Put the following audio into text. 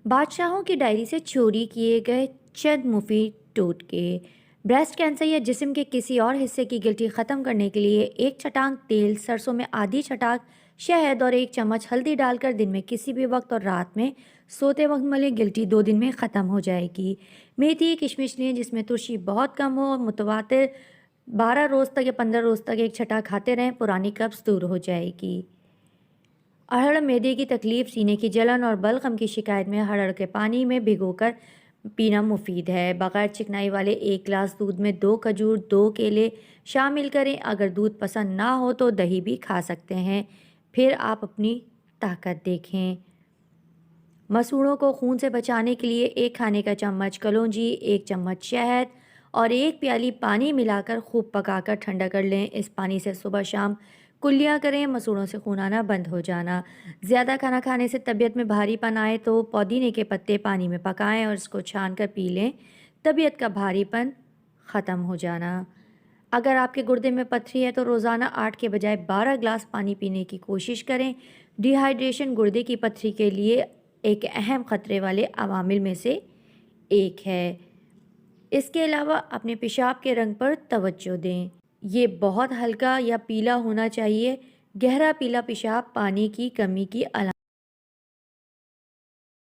بادشاہوں کی ڈائری سے چوری کیے گئے چند مفید ٹوٹکے۔ بریسٹ کینسر یا جسم کے کسی اور حصے کی گلٹی ختم کرنے کے لیے ایک چھٹانک تیل، سرسوں میں آدھی چھٹانک شہد اور ایک چمچ ہلدی ڈال کر دن میں کسی بھی وقت اور رات میں سوتے وقت ملیں، گلٹی 2 دن میں ختم ہو جائے گی۔ میتھی کشمش لیں جس میں ترشی بہت کم ہو اور متواتر 12 روز تک یا 15 روز تک ایک چھٹا کھاتے رہیں، پرانی قبض دور ہو جائے گی۔ اڑہڑ معدے کی تکلیف، سینے کی جلن اور بلغم کی شکایت میں اڑہڑ کے پانی میں بھگو کر پینا مفید ہے۔ بغیر چکنائی والے 1 گلاس دودھ میں 2 کھجور، 2 کیلے شامل کریں۔ اگر دودھ پسند نہ ہو تو دہی بھی کھا سکتے ہیں۔ پھر آپ اپنی طاقت دیکھیں۔ مسوڑھوں کو خون سے بچانے کے لیے 1 کھانے کا چمچ کلونجی، 1 چمچ شہد اور 1 پیالی پانی ملا کر خوب پکا کر ٹھنڈا کر لیں۔ اس پانی سے صبح شام کلیاں کریں۔ مسوڑھوں سے خون آنا بند ہو جانا۔ زیادہ کھانا کھانے سے طبیعت میں بھاری پن آئے تو پودینے کے پتے پانی میں پکائیں اور اس کو چھان کر پی لیں، طبیعت کا بھاری پن ختم ہو جانا۔ اگر آپ کے گردے میں پتھری ہے تو روزانہ 8 کے بجائے 12 گلاس پانی پینے کی کوشش کریں۔ ڈی ہائیڈریشن گردے کی پتھری کے لیے ایک اہم خطرے والے عوامل میں سے ایک ہے۔ اس کے علاوہ اپنے پیشاب کے رنگ پر توجہ دیں۔ یہ بہت ہلکا یا پیلا ہونا چاہیے۔ گہرا پیلا پیشاب پانی کی کمی کی علامت